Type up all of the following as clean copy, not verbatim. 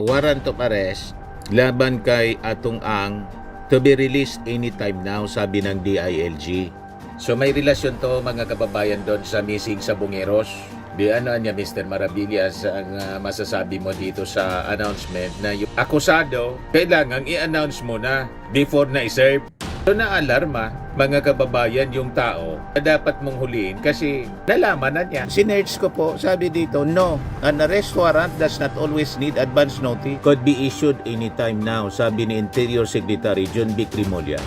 warrant of arrest laban kay Atong Ang to be released anytime now, sabi ng DILG. So may relasyon to mga kababayan doon sa missing sa Bungeros. Di ano niya Mr. Maravillas ang masasabi mo dito sa announcement na yung akusado kailangang i-announce mo na before na i-serve. So na-alarma mga kababayan yung tao na dapat mong huliin kasi nalaman na niya. Sinerge ko po, sabi dito, no, an arrest warrant does not always need advance notice. Could be issued anytime now, sabi ni Interior Secretary John Vic Rimulya.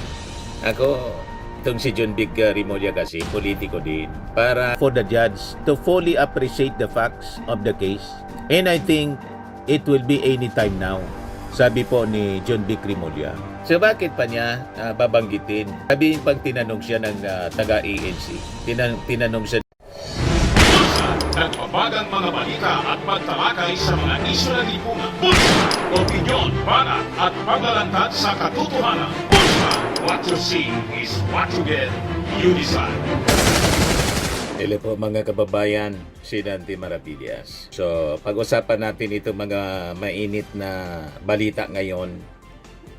Ako, itong si John Vic Rimulya kasi, politiko din. Para for the judge to fully appreciate the facts of the case. And I think it will be anytime now, sabi po ni John Vic Rimulya. So bakit pa niya babanggitin? Sabihin pang tinanong siya ng taga-ANC. Tinanong siya. Nagbabagang mga balita at pagtalakay sa mga isyu ng lipunan. Bulsa! Opinyon, banat at paglalantad sa katotohanan. Bulsa! What you see is what you get. You decide. Hello po mga kababayan, si Dante Maravillas. So pag-usapan natin itong mga mainit na balita ngayon.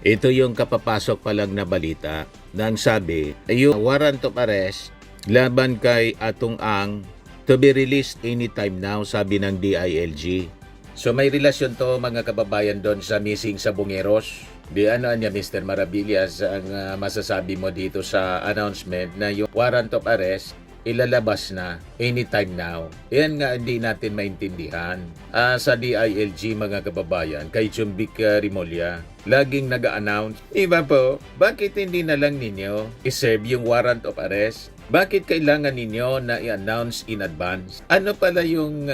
Ito yung kapapasok pa lang na balita nang sabi, yung warrant of arrest laban kay Atong Ang to be released anytime now, sabi ng DILG. So may relasyon to mga kababayan doon sa missing sa Bungeros. Di ano niya Mr. Maravillas ang masasabi mo dito sa announcement na yung warrant of arrest ilalabas na anytime now. Yan nga hindi natin maintindihan. Sa DILG mga kababayan, kay John Vic Rimulya, laging nag-a-announce. Iba po, bakit hindi na lang ninyo iserve yung warrant of arrest? Bakit kailangan ninyo na i-announce in advance? Ano pala yung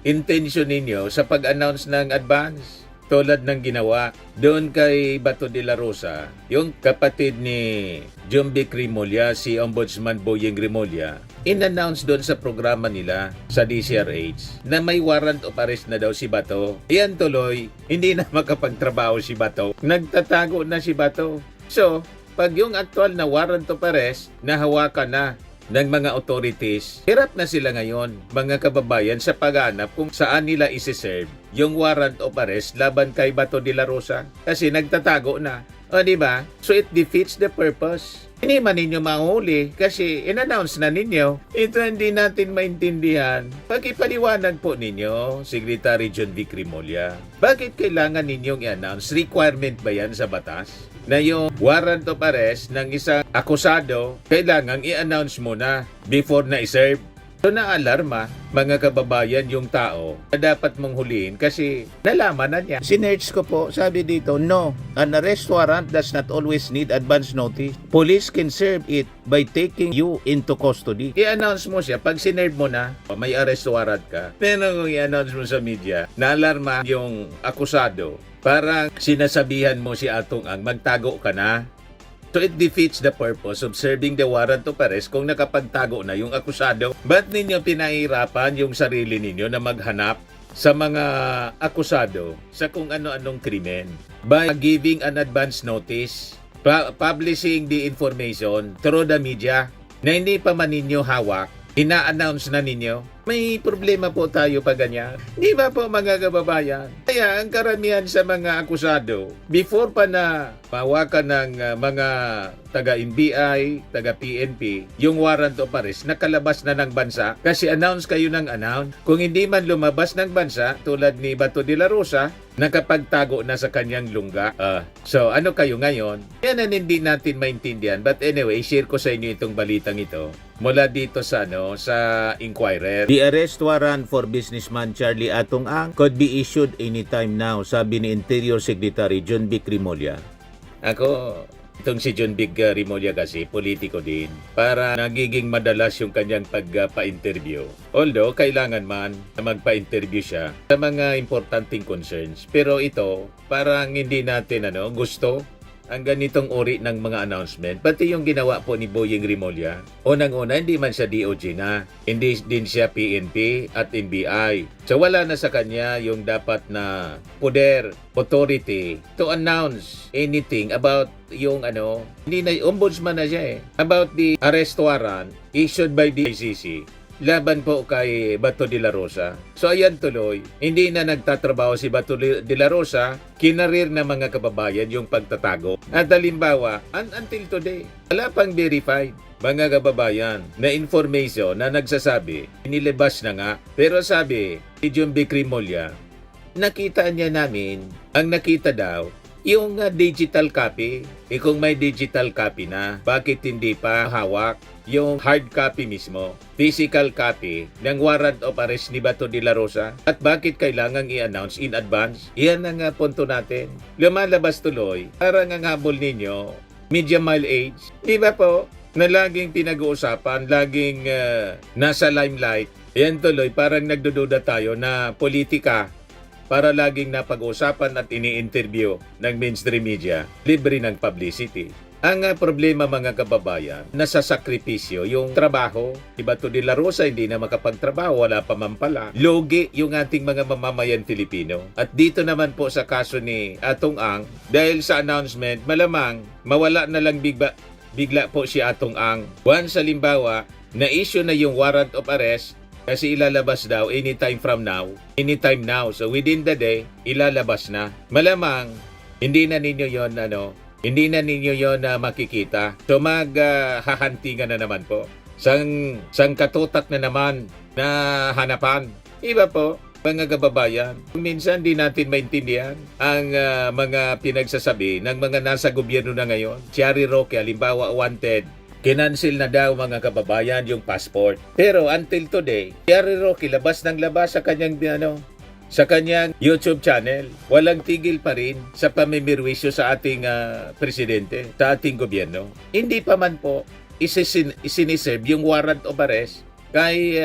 intention ninyo sa pag-announce ng advance? Tulad ng ginawa doon kay Bato de la Rosa, yung kapatid ni John Vic Rimulya, si Ombudsman Boyeng Rimulya, in-announce doon sa programa nila sa DCRH na may warrant of arrest na daw si Bato. Iyan tuloy, hindi na makapagtrabaho si Bato. Nagtatago na si Bato. So, pag yung actual na warrant of arrest nahawakan na ng mga authorities, hirap na sila ngayon, mga kababayan, sa paghanap kung saan nila isi-serve yung warrant of arrest laban kay Bato de la Rosa kasi nagtatago na. O diba? So it defeats the purpose. Hindi man ninyo mahuli kasi in-announce na ninyo. Ito hindi natin maintindihan. Pagkipaliwanag po ninyo, Secretary John Vic Rimulya, bakit kailangan ninyong i-announce? Requirement ba yan sa batas? Na yung warrant of arrest ng isang akusado, kailangan i-announce mo na before na i-serve. So na-alarma, mga kababayan, yung tao na dapat mong huliin kasi nalaman na niya. Sinerge ko po, sabi dito, no, an arrest warrant does not always need advance notice. Police can serve it by taking you into custody. I-announce mo siya, pag sinerve mo na, may arrest warrant ka. Pero kung i-announce mo sa media, na-alarma yung akusado, parang sinasabihan mo si Atong Ang, magtago ka na. So it defeats the purpose of serving the warrant of arrest kung nakapagtago na yung akusado. Ba't ninyo pinahirapan yung sarili ninyo na maghanap sa mga akusado sa kung ano-anong krimen? By giving an advance notice, publishing the information through the media na hindi pa man ninyo hawak, ina-announce na ninyo. May problema po tayo pa ganyan. Di ba po mga kababayan? Kaya ang karamihan sa mga akusado, before pa na mawakan ng mga taga-NBI, taga-PNP, yung warrant of arrest, nakalabas na ng bansa kasi announce kayo ng announce. Kung hindi man lumabas ng bansa, tulad ni Bato de la Rosa, nakapagtago na sa kanyang lungga. So ano kayo ngayon? Yan ang hindi natin maintindihan. But anyway, share ko sa inyo itong balitang ito mula dito sa Inquirer. The arrest warrant for businessman Charlie Atong Ang could be issued anytime now, sabi ni Interior Secretary John Vic Rimulya. Ako, itong si John Vic Rimulya kasi, politiko din. Para nagiging madalas yung kanyang pagpa-interview. Although, kailangan man na magpa-interview siya sa mga importanteng concerns. Pero ito, parang hindi natin gusto ang ganitong uri ng mga announcement. Pati yung ginawa po ni Boyeng Rimulya, unang-una hindi man siya DOJ na, hindi din siya PNP at NBI. So wala na sa kanya yung dapat na poder, authority to announce anything about yung hindi na ombudsman na siya about the arrest warrant issued by the ICC laban po kay Bato de la Rosa. So ayan tuloy, hindi na nagtatrabaho si Bato de la Rosa, kinarir na mga kababayan yung pagtatago. At halimbawa, until today, wala pang verified mga kababayan na information na nagsasabi, inilabas na nga. Pero sabi, si John B. Crimolia, nakita niya namin, ang nakita daw, yung digital copy. Kung may digital copy na, bakit hindi pa hawak yung hard copy mismo, physical copy ng warrant of arrest ni Bato de la Rosa? At bakit kailangang i-announce in advance? Iyan ang punto natin. Lumalabas tuloy, parang ang habol ninyo, media mile age. Di ba po? Na laging pinag-uusapan, laging nasa limelight. Yan tuloy, parang nagdududa tayo na politika para laging napag-uusapan at ini-interview ng mainstream media, libre ng publicity. Ang problema mga kababayan, nasasakripisyo yung trabaho. Si Bato de la Rosa hindi na makapagtrabaho, wala pa man pala. Logi yung ating mga mamamayan Filipino. At dito naman po sa kaso ni Atong Ang, dahil sa announcement, malamang mawala na lang bigla po si Atong Ang. Once halimbawa, na-issue na yung warrant of arrest, kasi ilalabas daw anytime from now. Anytime now. So within the day, ilalabas na. Malamang, hindi na ninyo yon hindi na ninyo yon makikita. So maghahantingan na naman po. Sang katutak na naman na hanapan. Iba po, mga kababayan. Minsan di natin maintindihan ang mga pinagsasabi ng mga nasa gobyerno na ngayon. Si Harry Roque, halimbawa wanted, kinansil na daw mga kababayan yung passport. Pero until today, si Harry Roque labas ng labas sa kanyang sa kanyang YouTube channel. Walang tigil pa rin sa pamimirwisyo sa ating presidente, sa ating gobyerno. Hindi pa man po isiniserve yung warrant of arrest kay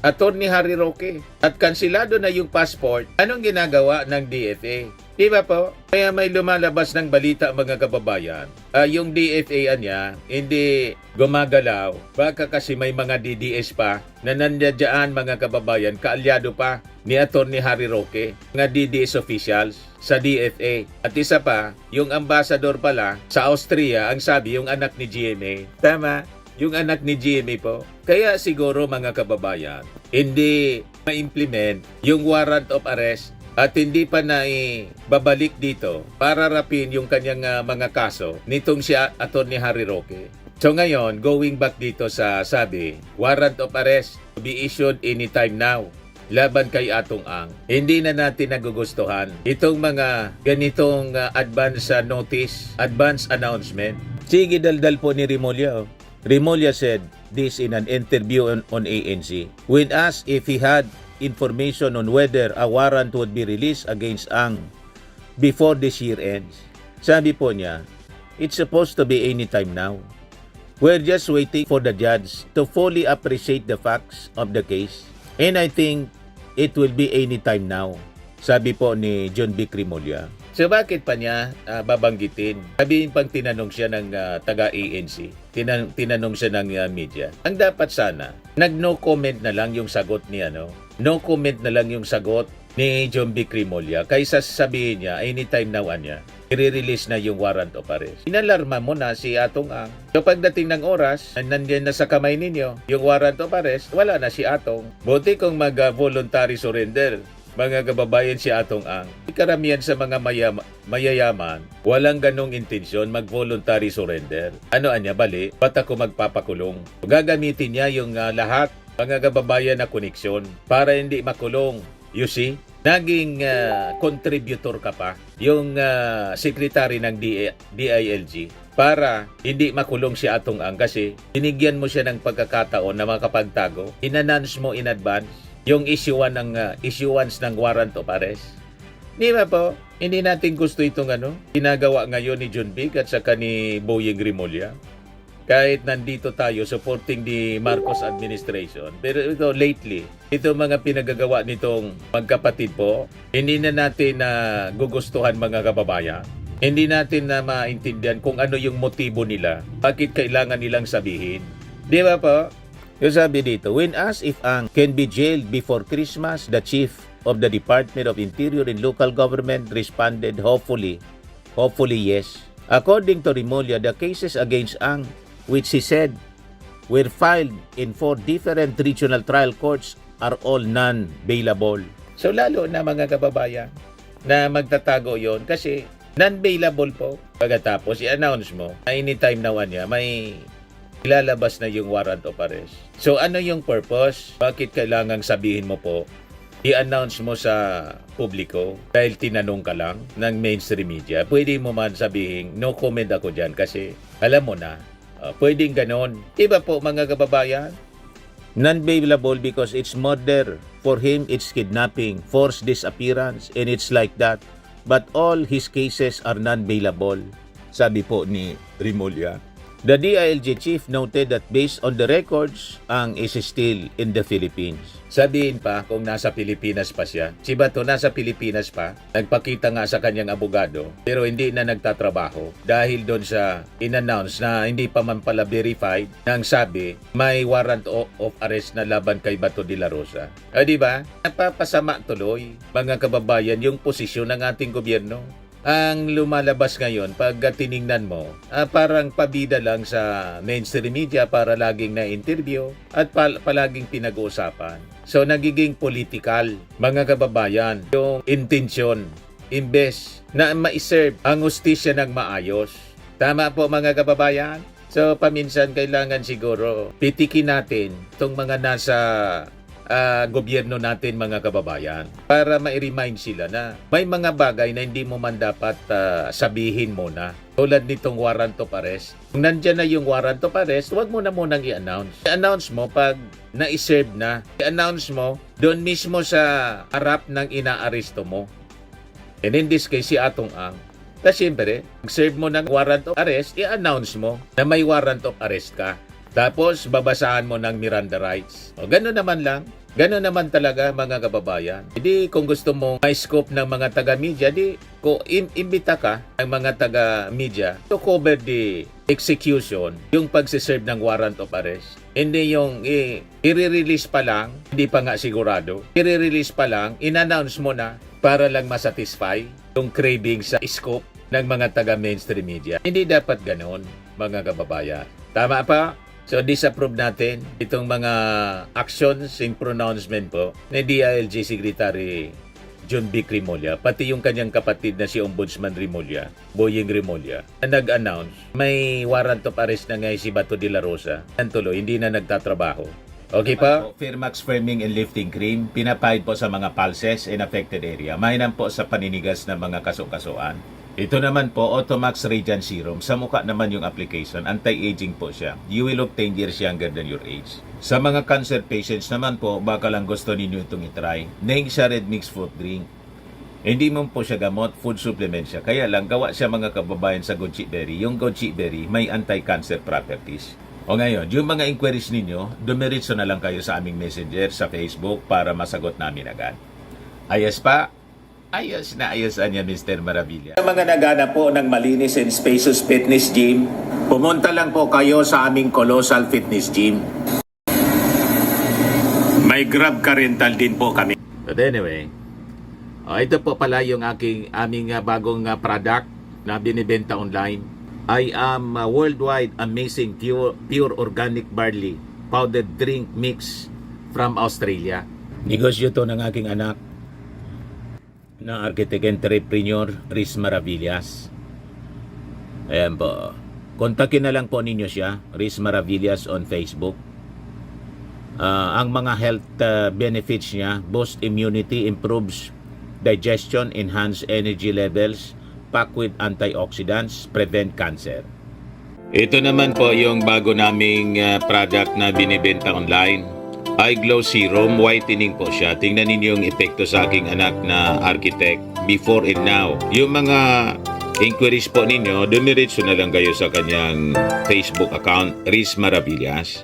Attorney Harry Roque. At kansilado na yung passport. Anong ginagawa ng DFA? Di ba po? Kaya may lumalabas ng balita mga kababayan. Yung DFA niya, hindi gumagalaw. Baka kasi may mga DDS pa na nandiyan mga kababayan, kaalyado pa ni Attorney Harry Roque, mga DDS officials sa DFA. At isa pa, yung ambassador pala sa Austria, ang sabi yung anak ni GMA. Tama? Yung anak ni GMA po. Kaya siguro mga kababayan, hindi ma-implement yung warrant of arrest at hindi pa na babalik dito para rapin yung kanyang mga kaso nitong si Attorney Harry Roque. So ngayon, going back dito sa sabi, warrant of arrest to be issued anytime now laban kay Atong Ang. Hindi na natin nagugustuhan itong mga ganitong advance notice, advance announcement. Sige, daldal po ni Remulla. Remulla said this in an interview on ANC. When asked if he had information on whether a warrant would be released against Ang before this year ends, sabi po niya, it's supposed to be anytime now. We're just waiting for the judge to fully appreciate the facts of the case, and I think it will be anytime now, sabi po ni John B. Crimolia. So bakit pa niya babanggitin? Sabihin pang tinanong siya ng taga-ANC, tinanong siya ng media. Ang dapat sana, nag-no comment na lang yung sagot ni no comment na lang yung sagot ni John B. Crimolia kaysa sabihin niya anytime now niya i-release na yung warrant of arrest. Inalarma mo na si Atong Ang. So pagdating ng oras, nandiyan na sa kamay ninyo yung warrant of arrest, wala na si Atong. Buti kung mag-voluntary surrender mga kababayan si Atong Ang. Karamihan sa mga mayayaman, walang ganong intensyon mag-voluntary surrender. Ano anya, bali, ba't ako magpapakulong? Gagamitin niya yung lahat mga kababayan na koneksyon para hindi makulong. You see? Naging contributor ka pa yung secretary ng DILG para hindi makulong si Atong Ang kasi binigyan mo siya ng pagkakataon na makapagtago. In-announce mo in advance yung issuance ng warrant of arrest. Di ba po? Hindi natin gusto itong ginagawa ngayon ni John Big at saka ni Boyeng Remulla. Kahit nandito tayo supporting the Marcos administration. Pero ito lately, ito mga pinagagawa nitong magkapatid po, hindi na natin gugustuhan mga kababayan. Hindi natin na maintindihan kung ano yung motibo nila. Bakit kailangan nilang sabihin. Di ba po? Yung sabi dito, when asked if Ang can be jailed before Christmas, the chief of the Department of Interior and Local Government responded, hopefully yes. According to Remulla, the cases against Ang, which he said were filed in 4 different regional trial courts are all non-bailable. So lalo na mga kababayan na magtatago yon kasi non-bailable po. Pagkatapos i-announce mo na anytime na niya may ilalabas na yung warrant of arrest. So ano yung purpose? Bakit kailangang sabihin mo po i-announce mo sa publiko dahil tinanong ka lang ng mainstream media? Pwede mo man sabihin, no comment ako dyan kasi alam mo na, pwedeng ganon. Iba po mga kababayan, non-bailable because it's murder. For him, it's kidnapping, forced disappearance, and it's like that. But all his cases are non-bailable, sabi po ni Remulla. The DILG chief noted that based on the records, Ang is still in the Philippines. Sabihin pa kung nasa Pilipinas pa siya. Si Bato nasa Pilipinas pa. Nagpakita nga sa kanyang abogado pero hindi na nagtatrabaho dahil doon sa in-announce na hindi pa man pala verified nang sabi may warrant of arrest na laban kay Bato de la Rosa. Di ba? Napapasama tuloy mga kababayan yung posisyon ng ating gobyerno. Ang lumalabas ngayon, pag tiningnan mo, parang pabida lang sa mainstream media para laging na-interview at palaging pinag-uusapan. So, nagiging political, mga kababayan, yung intensyon, imbes na maiserve ang hustisya ng maayos. Tama po, mga kababayan? So, paminsan kailangan siguro pitikin natin itong mga nasa gobyerno natin mga kababayan para ma-remind sila na may mga bagay na hindi mo man dapat sabihin muna. Tulad nitong warrant of arrest. Kung nandyan na yung warrant of arrest, huwag mo na munang i-announce. I-announce mo pag na-serve na. I-announce mo doon mismo sa harap ng ina-aresto mo. And in this case, si Atong Ang. Kasi siyempre, serve mo ng warrant of arrest, i-announce mo na may warrant of arrest ka. Tapos, babasahan mo ng Miranda rights. O, gano'n naman lang. Gano'n naman talaga, mga kababayan. Hindi, kung gusto mo may scope ng mga taga-media, di, kung imbita ka ng mga taga-media to cover the execution, yung pagsiserve ng warrant of arrest. Hindi yung i-release pa lang, hindi pa nga sigurado. I-release pa lang, in-announce mo na para lang masatisfy yung craving sa scope ng mga taga-mainstream media. Hindi dapat gano'n, mga kababayan. Tama pa? So, disapprove natin itong mga actions and pronouncement po ni DILG Secretary John B. Remulla, pati yung kanyang kapatid na si Ombudsman Remulla, Boying Remulla, na nag-announce may warrant of arrest na nga si Bato de la Rosa. Yan tuloy, hindi na nagtatrabaho. Okay pa? Firmax Firming and Lifting Cream, pinapahid po sa mga pulses in affected area. Mainam po sa paninigas ng mga kaso-kasuan. Ito naman po, Automax Radiant Serum. Sa mukha naman yung application, anti-aging po siya. You will look 10 years younger than your age. Sa mga cancer patients naman po, baka lang gusto ninyo itong itry. Neng siya red mixed fruit drink. Hindi mo po siya gamot, food supplement siya. Kaya lang, gawa siya mga kababayan sa goji berry. Yung goji berry, may anti-cancer properties. O ngayon, yung mga inquiries ninyo, dumiritso na lang kayo sa aming messenger sa Facebook para masagot namin agad. Ayos pa? Ayos na ayos niya, Mr. Maravilla. Sa mga nagana po ng malinis and spacious fitness gym, pumunta lang po kayo sa aming Colossal Fitness Gym. May Grab car rental din po kami. But anyway, ito po pala yung aming bagong product na binibenta online. I am worldwide amazing pure organic barley powdered drink mix from Australia. Negosyo to ng aking anak na architect entrepreneur Riz Maravillas. Ayan po. Kontakin na lang po ninyo siya, Riz Maravillas on Facebook. Ang mga health benefits niya, boost immunity, improves digestion, enhance energy levels, pack with antioxidants, prevent cancer. Ito naman po yung bago naming product na binibenta online. Eye Glow Serum, whitening po siya. Tingnan ninyo yung epekto sa aking anak na architect before and now. Yung mga inquiries po ninyo, dumiretso na lang kayo sa kanyang Facebook account, Riz Maravillas.